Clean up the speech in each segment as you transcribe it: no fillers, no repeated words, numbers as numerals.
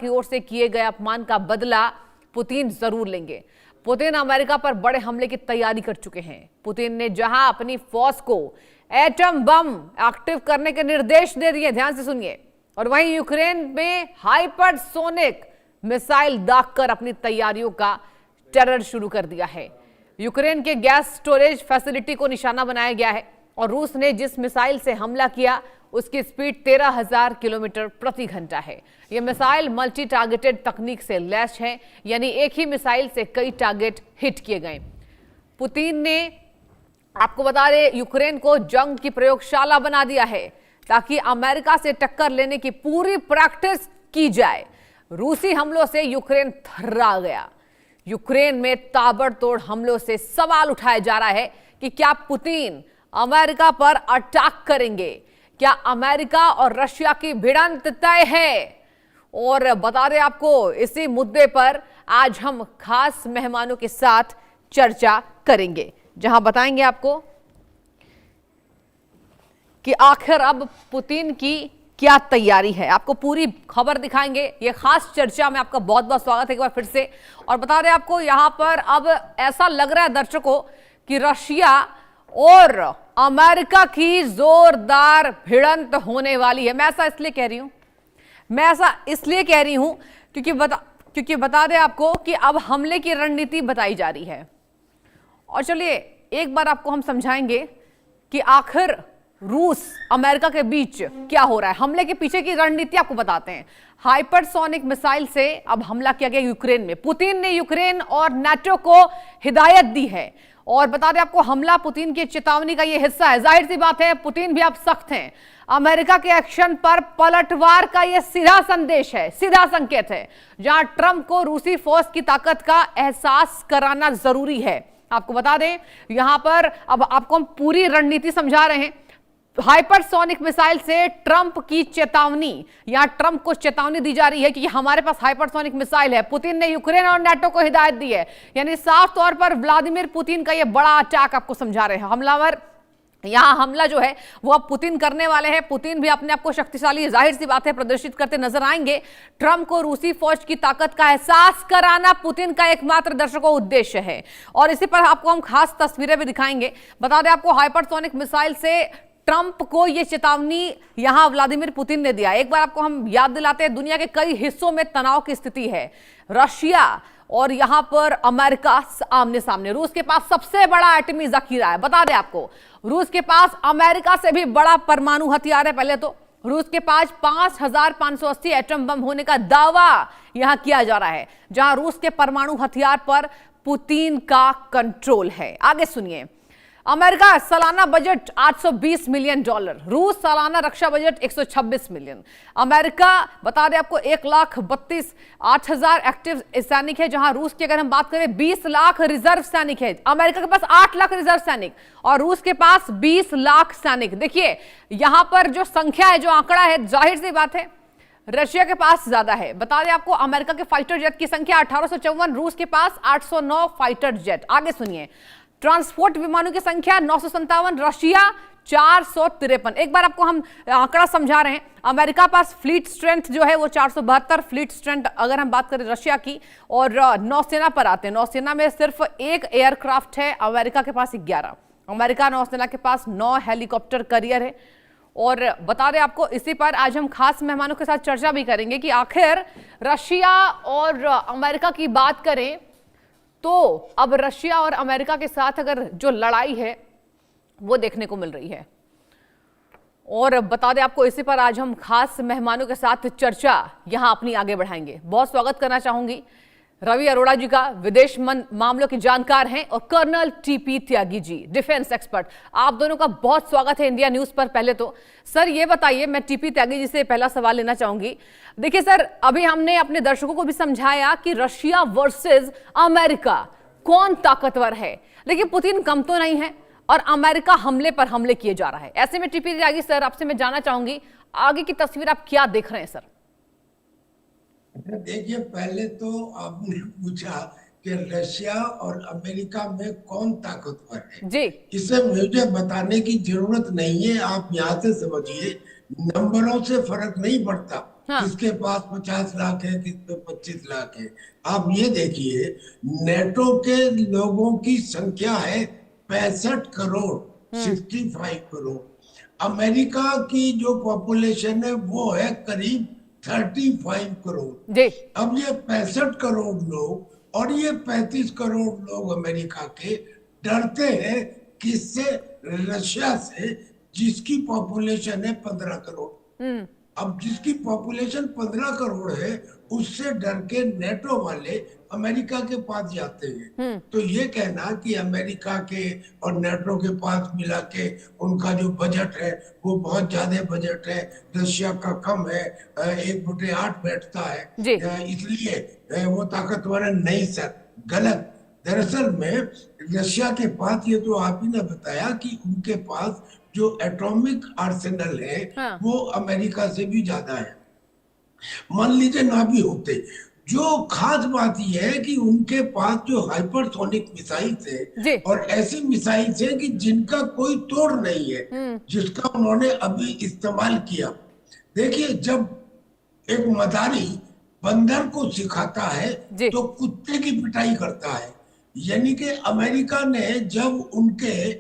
की ओर से किए गए अपमान का बदला पुतिन जरूर लेंगे। पुतिन अमेरिका पर बड़े हमले की तैयारी कर चुके हैं। पुतिन ने जहां अपनी फौज को एटम बम एक्टिव करने के निर्देश दे दिए, ध्यान से सुनिए, और वहीं यूक्रेन में हाइपरसोनिक मिसाइल दागकर अपनी तैयारियों का टेरर शुरू कर दिया है। यूक्रेन के गैस स्टोरेज फैसिलिटी को निशाना बनाया गया है और रूस ने जिस मिसाइल से हमला किया उसकी स्पीड 13,000 किलोमीटर प्रति घंटा है। यह मिसाइल मल्टी टारगेटेड तकनीक से लैस है, यानी एक ही मिसाइल से कई टारगेट हिट किए गए। पुतिन ने, आपको बता दें, यूक्रेन को जंग की प्रयोगशाला बना दिया है ताकि अमेरिका से टक्कर लेने की पूरी प्रैक्टिस की जाए। रूसी हमलों से यूक्रेन थर्रा गया। यूक्रेन में ताबड़तोड़ हमलों से सवाल उठाया जा रहा है कि क्या पुतिन अमेरिका पर अटैक करेंगे, क्या अमेरिका और रशिया की भिड़ंत तय है। और बता दें आपको, इसी मुद्दे पर आज हम खास मेहमानों के साथ चर्चा करेंगे, जहां बताएंगे आपको कि आखिर अब पुतिन की क्या तैयारी है। आपको पूरी खबर दिखाएंगे। ये खास चर्चा में आपका बहुत बहुत स्वागत है एक बार फिर से। और बता दें आपको, यहां पर अब ऐसा लग रहा है दर्शकों कि रशिया और अमेरिका की जोरदार भिड़ंत होने वाली है। मैं ऐसा इसलिए कह रही हूं क्योंकि बता दें आपको कि अब हमले की रणनीति बताई जा रही है। और चलिए एक बार आपको हम समझाएंगे कि आखिर रूस अमेरिका के बीच क्या हो रहा है। हमले के पीछे की रणनीति आपको बताते हैं। हाइपरसोनिक मिसाइल से अब हमला किया गया यूक्रेन में। पुतिन ने यूक्रेन और नाटो को हिदायत दी है और बता दें आपको, हमला पुतिन की चेतावनी का यह हिस्सा है। जाहिर सी बात है, पुतिन भी अब सख्त हैं। अमेरिका के एक्शन पर पलटवार का यह सीधा संदेश है, सीधा संकेत है, जहां ट्रंप को रूसी फौज की ताकत का एहसास कराना जरूरी है। आपको बता दें, यहां पर अब आपको हम पूरी रणनीति समझा रहे हैं। हाइपरसोनिक मिसाइल से ट्रंप की चेतावनी, यहां ट्रंप को चेतावनी दी जा रही है कि हमारे पास हाइपरसोनिक मिसाइल है। पुतिन ने यूक्रेन और नाटो को हिदायत दी है, यानी साफ तौर पर व्लादिमीर पुतिन का यह बड़ा अटैक आपको समझा रहे हैं। हमलावर यहां हमला जो है वो अब पुतिन करने वाले हैं। पुतिन भी अपने आप को शक्तिशाली, जाहिर सी बात है, प्रदर्शित करते नजर आएंगे। ट्रंप को रूसी फौज की ताकत का एहसास कराना पुतिन का एकमात्र दर्शकों उद्देश्य है। और इसी पर आपको हम खास तस्वीरें भी दिखाएंगे। बता दें आपको, हाइपरसोनिक मिसाइल से ट्रंप को यह चेतावनी यहां व्लादिमीर पुतिन ने दिया। एक बार आपको हम याद दिलाते हैं, दुनिया के कई हिस्सों में तनाव की स्थिति है। रशिया और यहां पर अमेरिका आमने सामने। रूस के पास सबसे बड़ा एटमी जखीरा है। बता दें आपको, रूस के पास अमेरिका से भी बड़ा परमाणु हथियार है। पहले तो रूस के पास 5,580 एटम बम होने का दावा यहां किया जा रहा है, जहां रूस के परमाणु हथियार पर पुतिन का कंट्रोल है। आगे सुनिए, अमेरिका सालाना बजट $820 मिलियन, रूस सालाना रक्षा बजट 126 मिलियन। अमेरिका, बता दें आपको, 1,32,08,000 एक्टिव सैनिक है, जहां रूस की अगर हम बात करें 20 लाख रिजर्व सैनिक है। अमेरिका के पास 8 लाख रिजर्व सैनिक और रूस के पास 20 लाख सैनिक। देखिए यहां पर जो संख्या है, जो आंकड़ा है, जाहिर सी बात है रशिया के पास ज्यादा है। बता दें आपको, अमेरिका के फाइटर जेट की संख्या 1854, रूस के पास 809 फाइटर जेट। आगे सुनिए, ट्रांसपोर्ट विमानों की संख्या 957, रशिया 453। एक बार आपको हम आंकड़ा समझा रहे हैं। अमेरिका पास फ्लीट स्ट्रेंथ जो है वो 472 फ्लीट स्ट्रेंथ अगर हम बात करें रशिया की। और नौसेना पर आते हैं, नौसेना में सिर्फ एक एयरक्राफ्ट है, अमेरिका के पास 11। अमेरिका नौसेना के पास 9 हेलीकॉप्टर कैरियर है। और बता दें आपको, इसी पर आज हम खास मेहमानों के साथ चर्चा भी करेंगे कि आखिर रशिया और अमेरिका की बात करें तो अब रशिया और अमेरिका के साथ अगर जो लड़ाई है वो देखने को मिल रही है। और बता दें आपको, इसी पर आज हम खास मेहमानों के साथ चर्चा यहां अपनी आगे बढ़ाएंगे। बहुत स्वागत करना चाहूंगी रवि अरोड़ा जी का, विदेश मामलों के जानकार हैं, और colonel TP Tyagi ji, defence expert. आप दोनों का बहुत स्वागत है इंडिया न्यूज पर। पहले तो सर ये बताइए, मैं टीपी त्यागी जी से पहला सवाल लेना चाहूंगी। देखिए सर, अभी हमने अपने दर्शकों को भी समझाया कि रशिया वर्सेस अमेरिका कौन ताकतवर है, लेकिन पुतिन कम तो नहीं है और अमेरिका हमले पर हमले किए जा रहा है। ऐसे में टीपी त्यागी सर, आपसे मैं जानना चाहूंगी आगे की तस्वीर आप क्या देख रहे हैं सर? देखिए, पहले तो आपने पूछा कि रशिया और अमेरिका में कौन ताकतवर है जी। इसे मुझे बताने की जरूरत नहीं है, आप यहाँ से समझिए, नंबरों से फर्क नहीं पड़ता। हाँ। किसके पास 50 लाख है, किस पे 25 लाख है। आप ये देखिए, नेटो के लोगों की संख्या है 65 करोड़, 65 करोड़। अमेरिका की जो पॉपुलेशन है वो है करीब 35 करोड़। जी। अब ये 65 करोड़ लोग और ये 35 करोड़ लोग अमेरिका के डरते हैं किससे? रशिया से, जिसकी पॉपुलेशन है 15 करोड़। अब जिसकी पॉपुलेशन 15 करोड़ है, उससे डर के नेटो वाले अमेरिका के पास जाते हैं। तो ये कहना कि अमेरिका के और नेटो के पास मिला के उनका जो बजट है वो बहुत ज्यादा बजट है, रशिया का कम है, 1/8 बैठता है, इसलिए वो ताकतवर है, नहीं सर, गलत। दरअसल में रशिया के पास, ये तो आप ही ने बताया कि उनके पास जो एटॉमिक आर्सेनल है हाँ। वो अमेरिका से भी ज्यादा है। मान लीजिए ना भी होते, जो खास बात यह है कि उनके पास जो हाइपरसोनिक मिसाइल्स है और ऐसी मिसाइल्स है कि जिनका कोई तोड़ नहीं है, जिसका उन्होंने अभी इस्तेमाल किया। देखिए, जब एक मदारी बंदर को सिखाता है तो कुत्ते की पिटाई करता है। यानी कि अमेरिका ने जब उनके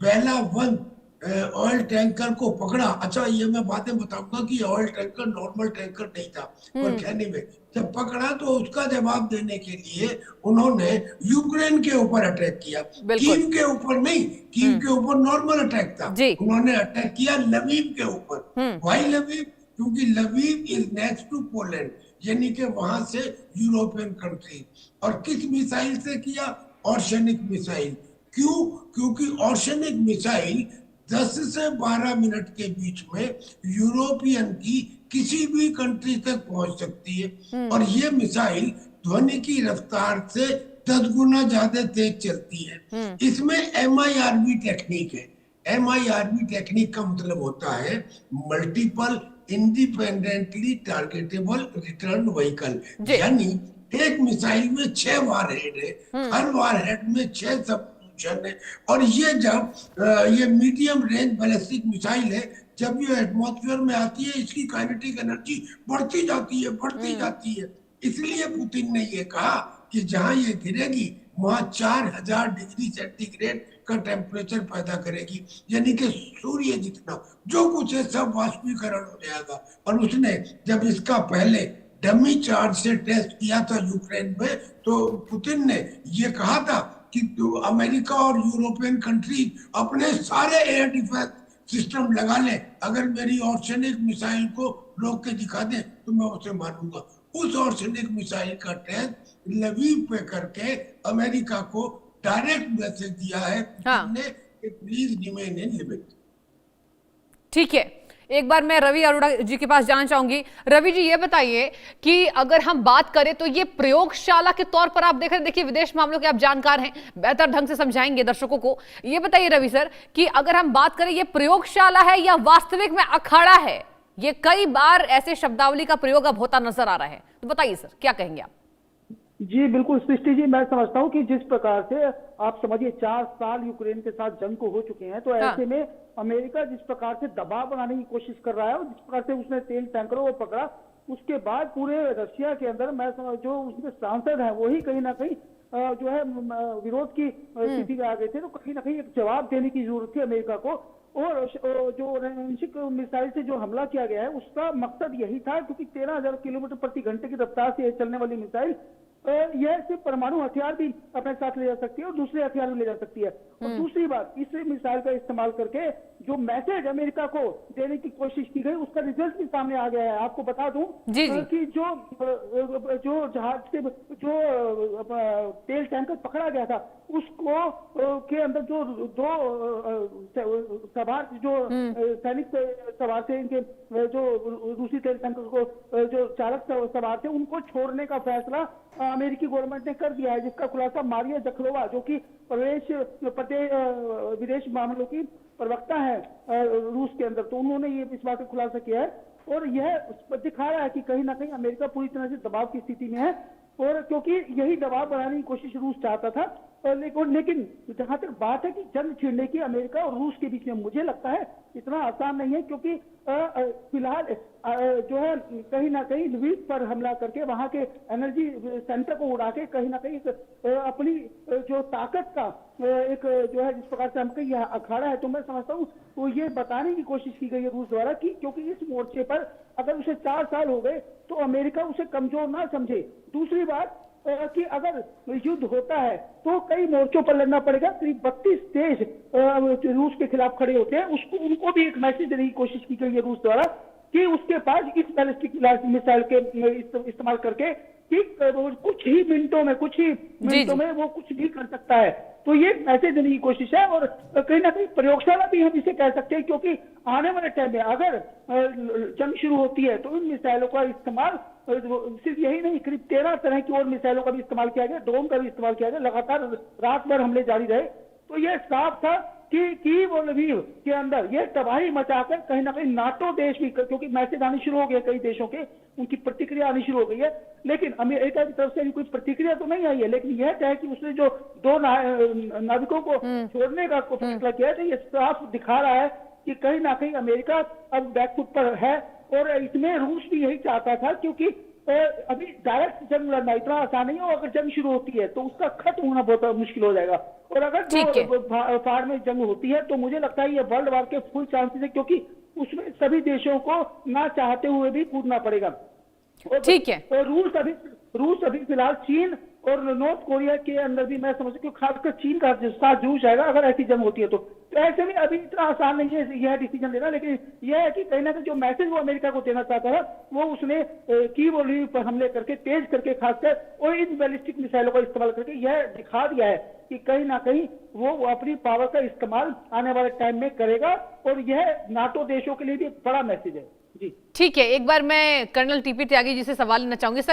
पहला वन ऑयल टैंकर को पकड़ा, अच्छा ये मैं बातें बताऊंगा कि ऑयल टैंकर नॉर्मल टैंकर नहीं था, पर कहने में जब पकड़ा तो उसका जवाब देने के लिए उन्होंने यूक्रेन के ऊपर अटैक किया, कीव के ऊपर नहीं, कीव के ऊपर नॉर्मल अटैक था, उन्होंने अटैक किया लवीव के ऊपर। Why Lviv? क्योंकि Lviv is next to Poland, यानी कि वहां से यूरोपियन कंट्री। और किस मिसाइल से किया? ऑर्शेनिक मिसाइल। क्यों? क्योंकि ऑर्शेनिक मिसाइल 10 से 12 मिनट के बीच में यूरोपियन की किसी भी कंट्री तक पहुंच सकती है, और ये मिसाइल ध्वनि की रफ्तार से 10 गुना ज्यादा तेज चलती है। इसमें MIRV टेक्निक है। MIRV टेक्निक का मतलब होता है multiple independently targetable return vehicle, यानी एक मिसाइल में 6 वारहेड है, हर वारहेड में 6 सब है। और ये जब ये मीडियम रेंज बैलिस्टिक मिसाइल है, जब ये एटमॉस्फेयर में आती है, इसकी काइनेटिक एनर्जी बढ़ती जाती है, बढ़ती जाती है। इसलिए पुतिन ने ये कहा कि जहां ये गिरेगी वहां 4000 डिग्री सेंटीग्रेड का टेम्परेचर पैदा करेगी, यानी कि सूर्य जितना जो कुछ है सब वाष्पीकरण हो जाएगा। और उसने जब इसका पहले डमी चार्ज से टेस्ट किया था यूक्रेन में, तो पुतिन ने ये कहा था कि अमेरिका और यूरोपियन कंट्री अपने सारे एयर डिफेंस सिस्टम लगा ले, अगर मेरी ऑर्शेनिक मिसाइल को रोक के दिखा दे तो मैं उसे मारूंगा। उस ऑर्शेनिक मिसाइल का टेस्ट लवीव पे करके अमेरिका को डायरेक्ट मैसेज दिया है कि प्लीज रिमेन इन लिमिट। ठीक है, एक बार मैं रवि अरोड़ा जी के पास जाना चाहूंगी। रवि जी, ये बताइए कि अगर हम बात करें तो ये प्रयोगशाला के तौर पर आप देख रहे हैं, देखिए विदेश मामलों के आप जानकार हैं, बेहतर ढंग से समझाएंगे दर्शकों को। ये बताइए रवि सर कि अगर हम बात करें ये प्रयोगशाला है या वास्तविक में अखाड़ा है? ये कई बार ऐसे शब्दावली का प्रयोग अब होता नजर आ रहा है, तो बताइए सर क्या कहेंगे आप? जी बिल्कुल सृष्टि जी, मैं समझता हूँ कि जिस प्रकार से आप समझिए 4 साल यूक्रेन के साथ जंग को हो चुके हैं, तो ऐसे में अमेरिका जिस प्रकार से दबाव बनाने की कोशिश कर रहा है और जिस प्रकार से उसने तेल टैंकरों को पकड़ा, उसके बाद पूरे रशिया के अंदर मैं जो उसके सांसद हैं वही कहीं ना कहीं जो है विरोध की स्थिति में आ गए थे। तो कहीं ना कहीं एक जवाब देने की जरूरत थी अमेरिका को। और जो रणनीतिक मिसाइल से जो हमला किया गया है उसका मकसद यही था, क्योंकि 13,000 किलोमीटर प्रति घंटे की रफ्तार से चलने वाली मिसाइल यह सिर्फ परमाणु हथियार भी अपने साथ ले जा सकती है और दूसरे हथियार भी ले जा सकती है। और दूसरी बात, इस मिसाइल का इस्तेमाल करके जो मैसेज अमेरिका को देने की कोशिश की गई उसका रिजल्ट भी सामने आ गया है। आपको बता दूं कि जो जहाज से जो तेल टैंकर पकड़ा गया था उसको के अंदर जो 2 सवार जो सैनिक सवार थे, इनके जो रूसी तेल टैंकर को जो चालक सवार थे, उनको छोड़ने का फैसला अमेरिकी गवर्नमेंट ने कर दिया है, जिसका खुलासा मारिया जखलोवा जो कि विदेश मामलों की प्रवक्ता है रूस के अंदर, तो उन्होंने ये इस बात का खुलासा किया है। और यह दिखा रहा है कि कहीं ना कहीं अमेरिका पूरी तरह से दबाव की स्थिति में है, और क्योंकि यही दबाव बनाने की कोशिश रूस चाहता था लेकिन जहां तक बात है कि जंग छिड़ने की अमेरिका और रूस के बीच में, मुझे लगता है इतना आसान नहीं है, क्योंकि फिलहाल जो है कहीं ना कहीं लवीव पर हमला करके वहां के एनर्जी सेंटर को उड़ा के कहीं ना कहीं अपनी जो ताकत का एक जो है जिस प्रकार से हम कहीं अखाड़ा है, तो मैं समझता हूँ वो ये बताने की कोशिश की गई है रूस द्वारा कि क्योंकि इस मोर्चे पर अगर उसे 4 साल हो गए तो अमेरिका उसे कमजोर ना समझे। दूसरी बात कि अगर युद्ध होता है तो कई मोर्चों पर लड़ना पड़ेगा। करीब 32 देश रूस के खिलाफ खड़े होते हैं, उसको उनको भी एक मैसेज देने की कोशिश की गई है रूस द्वारा कि उसके पास इस बैलिस्टिक मिसाइल के इस्तेमाल करके कि कुछ ही मिनटों में वो कुछ भी कर सकता है। तो ये मैसेज देने की कोशिश है, और कहीं ना कहीं प्रयोगशाला भी हम इसे कह सकते हैं, क्योंकि आने वाले टाइम में अगर जंग शुरू होती है तो इन मिसाइलों का इस्तेमाल सिर्फ यही नहीं, करीब 13 तरह की और मिसाइलों का भी इस्तेमाल किया गया, ड्रोन का भी इस्तेमाल किया गया, लगातार रात भर हमले जारी रहे। तो यह साफ था कि कीव और लवीव के अंदर यह तबाही मचाकर कहीं ना कहीं नाटो देश भी, क्योंकि मैसेज आने शुरू हो गए कई देशों के, उनकी प्रतिक्रिया आनी शुरू हो गई है, लेकिन अमेरिका की तरफ से कोई प्रतिक्रिया तो नहीं आई है। लेकिन यह है कि उसने जो 2 नाविकों को छोड़ने का फैसला किया है, तो यह साफ दिखा रहा है कि कहीं ना कहीं अमेरिका अब बैकफुट पर है, और इसमें रूस भी यही चाहता था, क्योंकि अभी डायरेक्ट जंग लड़ना इतना आसान नहीं है, अगर जंग शुरू होती है तो उसका खत्म होना बहुत मुश्किल हो जाएगा, और अगर फाड़ में जंग होती है तो मुझे लगता है ये वर्ल्ड वार के फुल चांसेस है, क्योंकि उसमें सभी देशों को ना चाहते हुए भी कूदना पड़ेगा। ठीक है। और रूस अभी फिलहाल चीन और नॉर्थ कोरिया के अंदर भी मैं समझती हूँ खासकर चीन का साथ जूझ जाएगा अगर ऐसी जंग होती है तो ऐसे में अभी इतना आसान नहीं है यह डिसीजन लेना। लेकिन यह है कि कहीं ना कहीं जो मैसेज वो अमेरिका को देना चाहता है वो उसने कीव और लवीव पर हमले करके तेज करके खासकर और इन बैलिस्टिक मिसाइलों का इस्तेमाल करके यह दिखा दिया है कि कहीं ना कहीं वो अपनी पावर का इस्तेमाल आने वाले टाइम में करेगा, और यह नाटो देशों के लिए भी एक बड़ा मैसेज है। जी ठीक है, एक बार मैं कर्नल टीपी त्यागी जी से सवाल लेना चाहूंगी। सर,